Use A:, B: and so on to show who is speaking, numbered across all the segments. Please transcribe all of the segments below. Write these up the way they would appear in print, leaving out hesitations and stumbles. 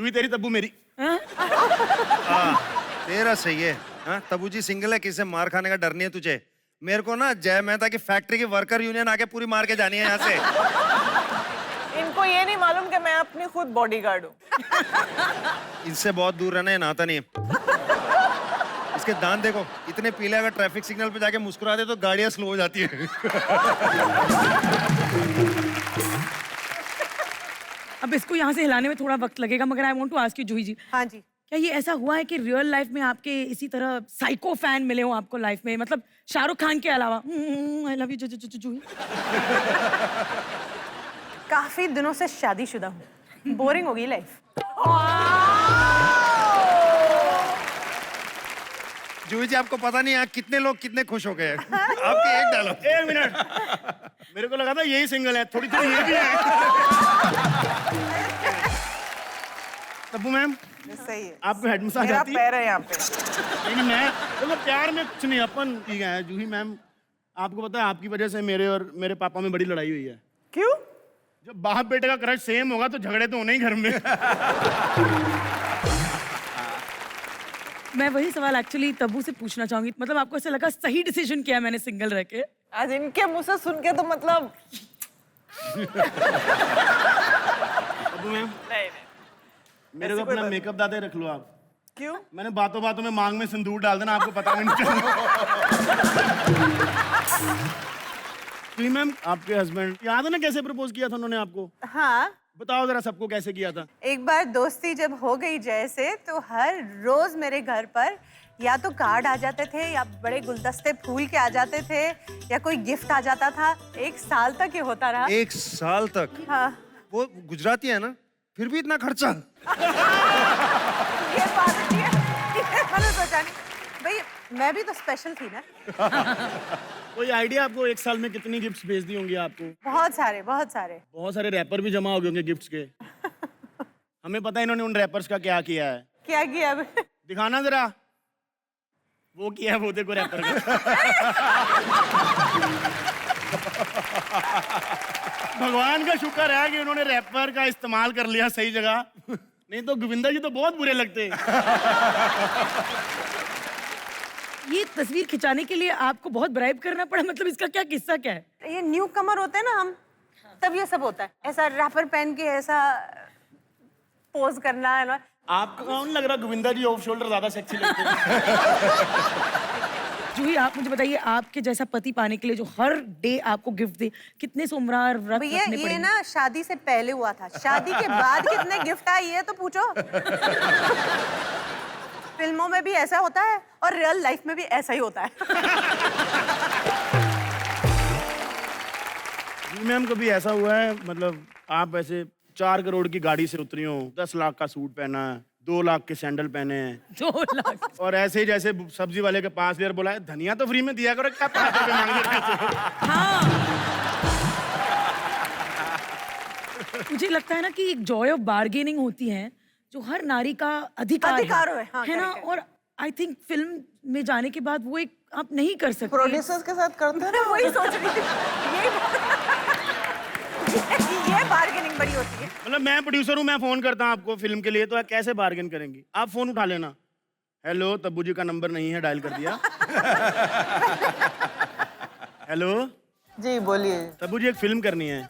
A: जूही तेरी तब्बू मेरी।
B: तेरा सही है। हाँ, तब्बू जी सिंगल है, किसी से मार खाने का डर नहीं है तुझे। मेरे को ना जय मेहता की फैक्ट्री की वर्कर यूनियन आके पूरी मार के जानी है यहाँ से।
C: इनको ये नहीं मालूम कि मैं अपनी खुद बॉडीगार्ड हूँ।
B: इनसे बहुत दूर रहना है, नहाता नहीं है। इसके दांत देखो इतने पीले, अगर ट्रैफिक सिग्नल पे जाके मुस्कुरा दे तो गाड़ियां स्लो हो जाती है।
D: अब इसको यहाँ से हिलाने में थोड़ा वक्त लगेगा, मगर I want to ask you Juhi ji,
C: हाँ जी।
D: क्या ये ऐसा हुआ है कि रियल लाइफ में आपके इसी तरह साइको फैन मिले हो आपको लाइफ में, मतलब शाहरुख खान के अलावा? आई लव यू जूही।
C: काफी दिनों से शादीशुदा हूँ, बोरिंग होगी लाइफ।
B: जूही जी आपको पता नहीं आज कितने लोग कितने खुश हो गए हैं। आपके एक डायलॉग।
A: 1 मिनट, मेरे को लगा था यही सिंगल है, थोड़ी थोड़ी ये भी है। तब्बू मैम,
C: सही है।
A: आपको हेड मसाज
C: मेरा
A: आती है?
C: पैर है यहाँ पे।
A: नहीं मैं मतलब प्यार में कुछ नहीं, अपन ठीक है। जूही मैम, आपको पता है आपकी वजह से मेरे और मेरे पापा में बड़ी लड़ाई हुई है।
C: क्यों?
A: जब बाप बेटे का क्रश सेम होगा तो झगड़े तो होने ही घर में।
D: मैं वही सवाल एक्चुअली तब्बू से पूछना चाहूंगी, मतलब आपको ऐसा लगा सही डिसीजन किया मैंने सिंगल रह के?
C: आज इनके मुंह से सुन के तो मतलब
A: तब्बू मैम,
C: नहीं।
A: मेरे को अपना मेकअप दादा रख लो आप।
C: क्यों?
A: मैंने बातों बातों में मांग में सिंदूर डाल देना, आपको पता भी नहीं चलना। जी मैम, आपके हस्बैंड याद है ना कैसे प्रपोज किया था उन्होंने आपको?
C: हाँ,
A: बताओ जरा सबको कैसे किया था।
C: एक बार दोस्ती जब हो गई जैसे, तो हर रोज मेरे घर पर या तो कार्ड आ जाते थे या बड़े गुलदस्ते फूल के आ जाते थे या कोई गिफ्ट आ जाता था। 1 साल तक ये होता रहा।
B: 1 साल तक?
C: हाँ।
B: वो गुजराती है ना, फिर भी इतना खर्चा।
C: ये बात है, ये मैंने सोचा नहीं भाई, मैं भी तो स्पेशल थी ना।
A: कोई आइडिया आपको 1 साल में कितनी गिफ्ट्स भेज दी होंगी आपको?
C: बहुत सारे, बहुत सारे।
A: बहुत सारे रैपर भी जमा हो गए होंगे गिफ्ट्स के। हमें पता है इन्होंने उन रैपर्स का क्या किया है।
C: क्या किया?
A: दिखाना जरा। वो किया है, वो देखो रैपर का। भगवान का शुक्र है कि उन्होंने रैपर का इस्तेमाल कर लिया सही जगह, नहीं तो गोविंदा जी तो बहुत बुरे लगते।
D: ये तस्वीर खिंचाने के लिए आपको बहुत ब्राइब करना पड़ा, मतलब इसका क्या किस्सा क्या है?
C: ये न्यू कमर होते हैं ना हम, तब ये सब होता है। ऐसा रैपर पहन के ऐसा पोज करना है ना।
A: आपको कौन लग रहा गोविंदा जी ऑफ शोल्डर ज्यादा सेक्सी लगते हैं?
D: जूही आप मुझे बताइए, आपके जैसा पति पाने के लिए जो हर डे आपको गिफ्ट दे, कितने सोमवार व्रत
C: भैया
D: रखने
C: ये
D: पड़ेंगे?
C: ना शादी से पहले हुआ था, शादी के बाद कितने गिफ्ट आए ये तो पूछो। फिल्मों में भी ऐसा होता है और रियल लाइफ में भी ऐसा ही होता है।
A: जी मैम, कभी ऐसा हुआ है मतलब आप ऐसे 4 करोड़ की गाड़ी से उतरी हो, 10 लाख का सूट पहना है, 2 लाख के सैंडल पहने हैं,
D: 2 लाख,
A: और ऐसे ही जैसे सब्जी वाले के 5 लेयर बोला है धनिया तो फ्री में दिया करो, क्या 5 रुपए मांग रहे थे?
D: हाँ। मुझे लगता है ना कि एक जॉय ऑफ बार्गेनिंग होती है जो हर नारी का अधिकार
C: है हाँ,
D: है ना, और आई थिंक फिल्म में जाने के बाद वो एक आप नहीं कर सकते।
C: प्रोड्यूसर्स के साथ करते हैं ना, वही सोच रही थी। ये बार्गेनिंग बड़ी होती है।
A: मतलब मैं प्रोड्यूसर हूँ, मैं फोन करता हूँ आपको फिल्म के लिए, तो कैसे बार्गेन करेंगी? आप फोन उठा लेना। हेलो, तब्बू जी का नंबर नहीं है, डायल कर दिया। हेलो
C: जी बोलिए।
A: तब्बू जी, एक फिल्म करनी है।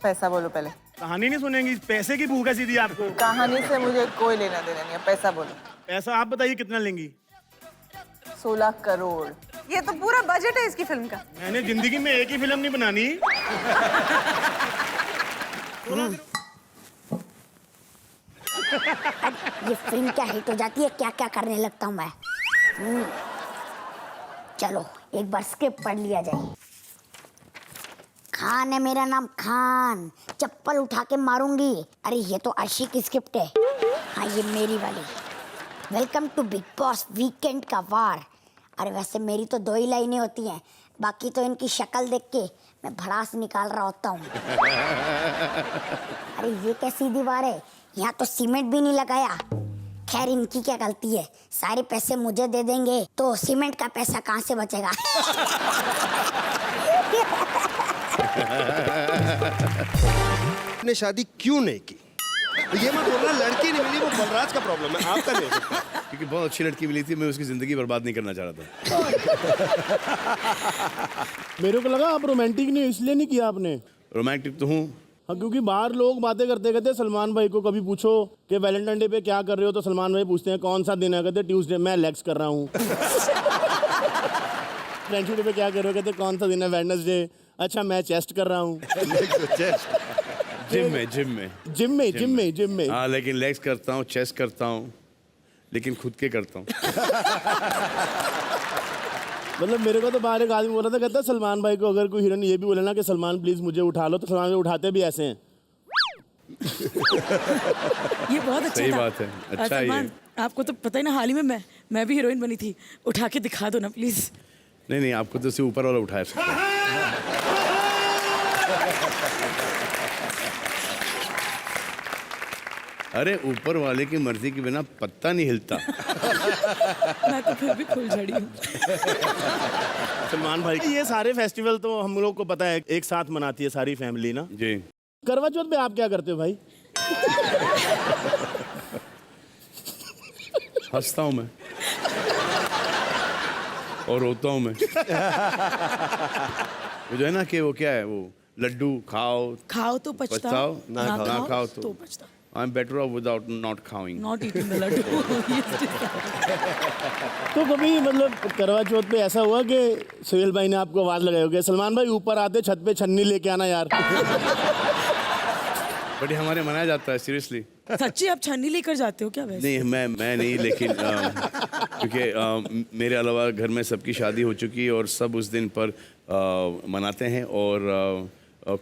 C: पैसा बोलो पहले।
A: कहानी नहीं सुनेंगी, पैसे की भूख है सीधी आपको।
C: कहानी से मुझे कोई लेना देना नहीं है, पैसा बोलो।
A: पैसा आप बताइए कितना लेंगी?
C: 16 करोड़। ये तो पूरा बजट है इसकी फिल्म का।
A: मैंने जिंदगी में एक ही फिल्म नहीं बनानी।
E: ये फिल्म क्या हिट हो जाती है, क्या क्या करने लगता हूँ मैं। चलो एक बार स्क्रिप्ट पढ़ लिया जाए। खान है मेरा नाम, खान, चप्पल उठा के मारूंगी। अरे ये तो अर्शी की स्क्रिप्ट है। हाँ ये मेरी वाली। Welcome to Bigg Boss weekend का वार। अरे वैसे मेरी तो 2 ही लाइनें होती हैं, बाकी तो इनकी शक्ल देख के मैं भड़ास निकाल रहा होता हूँ। अरे ये कैसी दीवार है, यहाँ तो सीमेंट भी नहीं लगाया। खैर इनकी क्या गलती है, सारे पैसे मुझे दे देंगे तो सीमेंट का पैसा कहाँ से बचेगा।
B: आपने शादी क्यों नहीं की?
F: ये मत बोलना लड़की नहीं मिली, वो बलराज का प्रॉब्लम है, आपका नहीं हो सकता।
G: क्योंकि बहुत अच्छी लड़की मिली थी, मैं उसकी जिंदगी बर्बाद नहीं करना चाह रहा था।
A: मेरे को लगा आप रोमांटिक नहीं, इसलिए नहीं किया आपने।
G: रोमांटिक तो हूँ।
A: हाँ, क्योंकि बाहर लोग बातें करते कहते सलमान भाई को कभी पूछो कि वैलेंटाइन डे पे क्या कर रहे हो, तो सलमान भाई पूछते हैं कौन सा दिन है, कहते ट्यूसडे, मैं लेग्स कर रहा हूँ। फ्रेंडशिप डे पे क्या कर रहे हो, कहते कौन सा दिन है, वेडनेसडे, अच्छा मैं चेस्ट कर रहा हूँ। जिम में।
G: हाँ, लेकिन लेग्स करता हूँ, चेस्ट करता हूँ, लेकिन खुद के करता हूँ।
A: मतलब मेरे को तो बाहर एक आदमी बोला था, कहता सलमान भाई को अगर कोई हीरोइन ये भी बोले ना कि सलमान प्लीज मुझे उठा लो, तो सलमान भाई उठाते भी ऐसे हैं।
D: ये बहुत अच्छा
G: सही
D: था।
G: बात है, अच्छा ही है।
D: सलमान, आपको तो पता ही ना, हाल ही में मैं भी हीरोइन बनी थी। उठा के दिखा दो ना प्लीज।
G: नहीं, आपको तो सिर्फ ऊपर वाला उठाया सकता है। अरे ऊपर वाले की मर्जी के बिना पत्ता नहीं हिलता।
D: मैं तो फिर भी फुलझड़ी हूँ।
A: सलमान भाई ये सारे फेस्टिवल तो हम लोग को पता है एक साथ मनाती है सारी फैमिली ना।
G: जी।
A: करवा चौथ पे आप क्या करते हो भाई?
G: हंसता हूँ मैं और रोता हूँ मैं। वो जो है ना कि वो क्या है, वो लड्डू
D: खाओ तो
G: पछताओ,
D: ना
G: खाओ
D: तो पछताओ।
G: I'm better off without not खाऊंगी।
D: Not eating the laddu.
A: तो कभी मतलब करवा चौथ पे ऐसा हुआ कि सोहेल भाई ने आपको आवाज लगाई होगी, सलमान भाई ऊपर आते छत पे छन्नी लेके आना यार।
G: बट ये हमारे मनाया जाता है सीरियसली।
D: सच्ची आप छन्नी लेकर जाते हो क्या वैसे?
G: नहीं, मैं नहीं, लेकिन क्योंकि मेरे अलावा घर में सबकी शादी हो चुकी है और सब उस दिन पर मनाते हैं और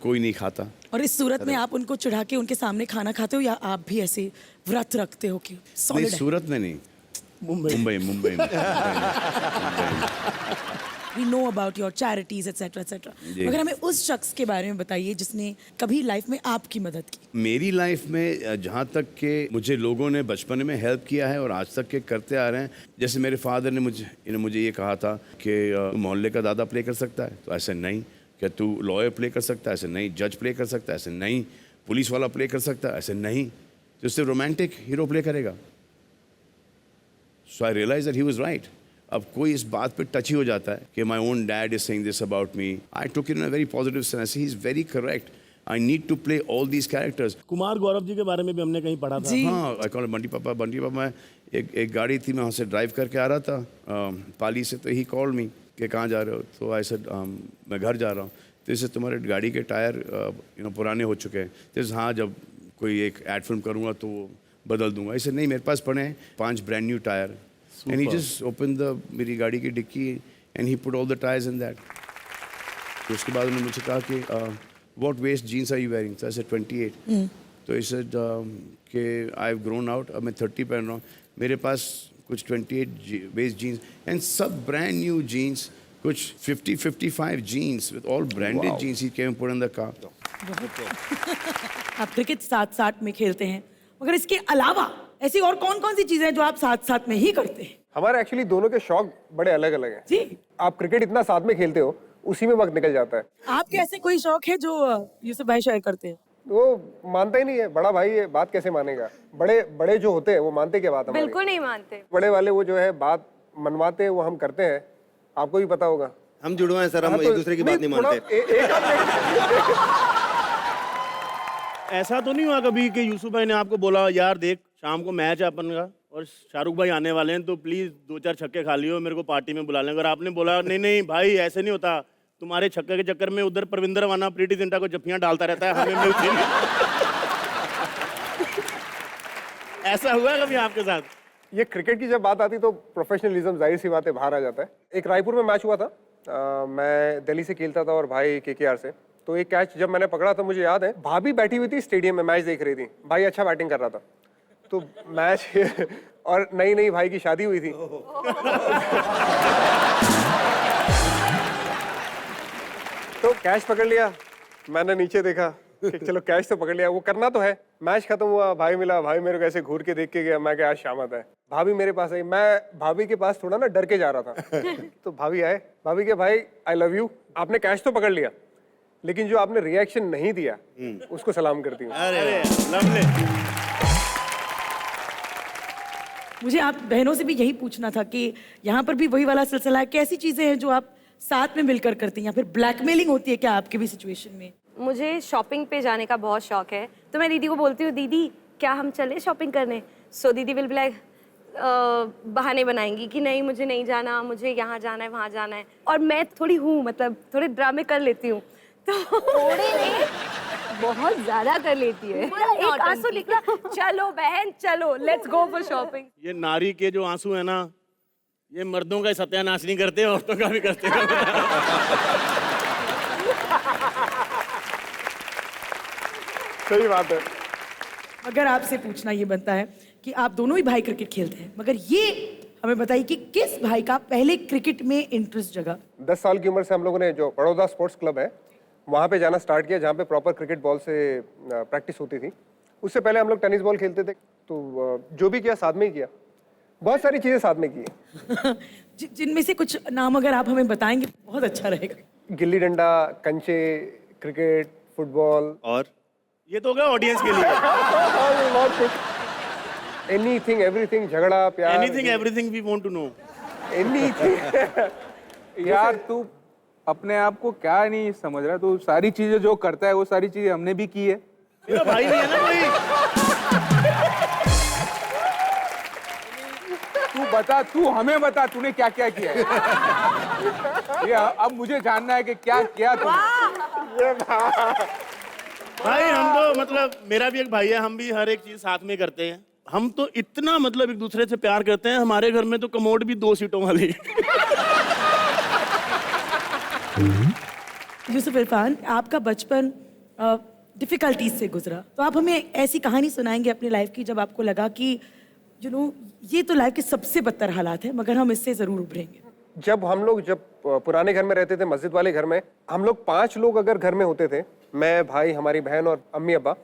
G: कोई नहीं खाता।
D: और इस सूरत में आप उनको चढ़ा के उनके सामने खाना खाते हो, या आप भी ऐसे व्रत रखते हो कि
G: नहीं,
D: सॉलिड है?
G: सूरत में नहीं, मुंबई में।
D: We know about your charities, etc. etc. मगर हमें उस शख्स के बारे में बताइए जिसने कभी लाइफ में आपकी मदद की।
G: मेरी लाइफ में जहाँ तक कि मुझे लोगों ने बचपन में हेल्प किया है और आज तक के करते आ रहे हैं, जैसे मेरे फादर ने मुझे ये कहा था कि मोहल्ले का दादा प्ले कर सकता है, तो ऐसे नहीं। क्या तू लॉयर प्ले कर सकता है? ऐसे नहीं। जज प्ले कर सकता है? ऐसे नहीं। पुलिस वाला प्ले कर सकता है? ऐसे नहीं। तो सिर्फ रोमांटिक हीरो प्ले करेगा। So I realise that he was right. अब कोई इस बात पे टची हो जाता है कि my own dad is saying this about me, I took it in a very positive sense. He is very correct. I need to play all these characters.
A: Kumar Gaurav ji के बारे में भी हमने कहीं पढ़ा था।
G: हाँ, आई कॉल बंटी पापा। मैं एक गाड़ी थी, मैं वहाँ से ड्राइव करके आ रहा था पाली से, तो ही कॉल मी कि कहाँ जा रहे हो? तो आई सेड मैं घर जा रहा हूँ। तो इससे तुम्हारे गाड़ी के टायर पुराने हो चुके हैं। तो हाँ, जब कोई एक एड फिल्म करूँगा तो वो बदल दूंगा। ऐसे नहीं, मेरे पास पड़े हैं 5 brand new tyre. And he just open मेरी गाड़ी की डिक्की and he put all the tyres in that. तो उसके बाद उन्होंने मुझे कहा कि what waist jeans are you wearing? तो आई सेड 28। तो ही सेड कि आई हैव ग्रोन आउट, अब मैं 30 पहन रहा हूँ, मेरे पास कुछ 28 वेस्ट जीन्स एंड सब ब्रांड न्यू जीन्स, कुछ 50-55 jeans with all branded jeans he came put in the car.
D: आप क्रिकेट साथ में खेलते हैं, मगर इसके अलावा ऐसी और कौन सी चीजें हैं जो आप साथ में ही करते हैं?
H: हमारे एक्चुअली दोनों के शौक बड़े अलग अलग हैं।
D: जी।
H: आप क्रिकेट इतना साथ में खेलते हो, उसी में वक्त निकल जाता है।
D: आपके ऐसे कोई शौक है जो यूसुफ भाई शेयर करते हैं?
H: वो मानता ही नहीं है, बड़ा भाई ये बात कैसे मानेगा? बड़े जो होते हैं वो मानते क्या बात हमारी?
C: बिल्कुल नहीं मानते।
H: बड़े वाले वो जो है बात मनवाते हैं, वो हम करते हैं, आपको भी पता होगा।
F: हम जुड़वा हैं सर, हम
H: हाँ,
F: एक दूसरे की बात नहीं मानते।
A: ऐसा तो नहीं हुआ कभी कि यूसुफ भाई ने आपको बोला यार देख शाम को मैच है अपन का और शाहरुख भाई आने वाले हैं, तो प्लीज 2-4 छक्के खा लियो, मेरे को पार्टी में बुला लें? अगर आपने बोला नहीं भाई ऐसे नहीं होता, तुम्हारे छक्के के चक्कर में उधर परविंदर वाना प्रीति जिंटा को जफ्फियां डालता रहता है, हमें मिलती नहीं। ऐसा हुआ कभी आपके साथ?
H: ये क्रिकेट की जब बात आती तो प्रोफेशनलिज्म जाहिर सी बात है बाहर आ जाता है। एक रायपुर में मैच हुआ था, मैं दिल्ली से खेलता था और भाई केकेआर से। तो एक कैच जब मैंने पकड़ा था, मुझे याद है भाभी बैठी हुई थी स्टेडियम में, मैच देख रही थी, भाई अच्छा बैटिंग कर रहा था। तो मैच और नई भाई की शादी हुई थी। तो कैच पकड़ लिया, मैंने नीचे देखा कि चलो कैच तो पकड़ लिया, वो करना तो है। मैच खत्म हुआ, भाई मिला, भाई मेरे को ऐसे घूर के देख के गया, मैं क्या आज शामत है। भाभी मेरे पास आई, मैं भाभी के पास थोड़ा ना डर के जा रहा था। तो भाभी आए, भाभी के भाई आई लव यू, आपने कैच तो पकड़ लिया, लेकिन जो आपने रिएक्शन नहीं दिया उसको सलाम करती हूँ।
A: अरे लवली।
D: मुझे आप बहनों से भी यही पूछना था कि यहाँ पर भी वही वाला सिलसिला है, कैसी चीजें हैं जो आप साथ में मिलकर करती हैं या फिर ब्लैकमेलिंग होती है क्या आपके भी सिचुएशन में?
I: मुझे शॉपिंग पे जाने का बहुत शौक है, तो मैं दीदी को बोलती हूँ दीदी क्या हम चले शॉपिंग करने। सो दीदी विल बी लाइक बहाने बनाएंगी कि नहीं मुझे नहीं जाना, मुझे यहाँ जाना है वहाँ जाना है। और मैं थोड़ी हूँ मतलब थोड़े ड्रामे कर लेती हूँ, तो थोड़े नहीं बहुत ज्यादा कर लेती है। एक आंसू निकला, चलो बहन चलो लेट्स गो फॉर शॉपिंग।
A: ये नारी के जो आंसू है ना, ये मर्दों का सत्यानाश नहीं करते, औरतों का भी करते हैं।
H: सही बात है।
D: अगर आपसे पूछना ये बनता है कि आप दोनों ही भाई क्रिकेट खेलते हैं, मगर ये हमें बताइए कि किस भाई का पहले क्रिकेट में इंटरेस्ट जगा?
H: 10 साल की उम्र से हम लोगों ने जो बड़ौदा स्पोर्ट्स क्लब है वहाँ पे जाना स्टार्ट किया, जहाँ पे प्रॉपर क्रिकेट बॉल से प्रैक्टिस होती थी। उससे पहले हम लोग टेनिस बॉल खेलते थे, तो जो भी किया साथ में ही किया, बहुत सारी चीज़ें साथ में की।
D: जिनमें से कुछ नाम अगर आप हमें बताएंगे बहुत अच्छा रहेगा।
H: गिल्ली डंडा, कंचे, क्रिकेट, फुटबॉल,
F: और
A: ये तो होगा ऑडियंस के लिए।
H: एनीथिंग एवरीथिंग, झगड़ा प्यार,
A: anything everything we want to know.
H: Anything.
J: यार तू अपने आप को क्या नहीं समझ रहा, तू सारी चीजें जो करता है वो सारी चीजें हमने भी की है।
A: मेरा भाई नहीं है ना कोई।
J: तू बता, तू हमें बता तूने क्या क्या किया है। ये अब मुझे जानना है कि क्या किया तूने।
A: भाई हम तो मतलब मेरा भी एक भाई है, हम भी हर एक चीज साथ में करते हैं। हम तो इतना मतलब एक दूसरे से प्यार करते हैं, हमारे घर में तो कमोड भी 2 सीटों वाली।
D: यूसुफ इरफान, आपका बचपन डिफिकल्टीज से गुजरा, तो आप हमें ऐसी कहानी सुनाएंगे अपनी लाइफ की जब आपको लगा कि ये तो लाइफ के सबसे बदतर हालात है मगर हम इससे जरूर उभरेंगे?
H: जब पुराने घर में रहते थे, मस्जिद वाले घर में, हम लोग 5 लोग अगर घर में होते थे, मैं, भाई, हमारी बहन और अम्मी अब्बा,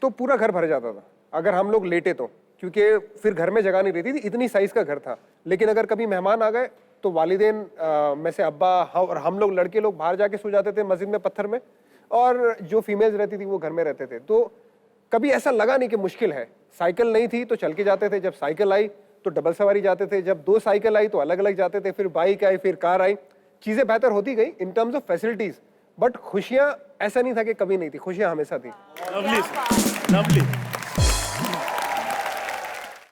H: तो पूरा घर भर जाता था अगर हम लोग लेटे तो, क्योंकि फिर घर में जगह नहीं रहती थी, इतनी साइज का घर था। लेकिन अगर कभी मेहमान आ गए तो वालिदैन में से अब्बा और हम लोग लड़के लोग बाहर जाके सो जाते थे मस्जिद में पत्थर में, और जो फीमेल्स रहती थी वो घर में रहते थे। तो कभी ऐसा लगा नहीं कि मुश्किल है। साइकिल नहीं थी तो चल के जाते थे, जब साइकिल आई तो डबल सवारी जाते थे, जब 2 साइकिल आई तो अलग अलग जाते थे, फिर बाइक आई, फिर कार आई। चीज़ें बेहतर होती गई in terms of facilities, but खुशियाँ ऐसा नहीं था कि कभी नहीं थी, खुशियाँ हमेशा थी।
A: Lovely lovely.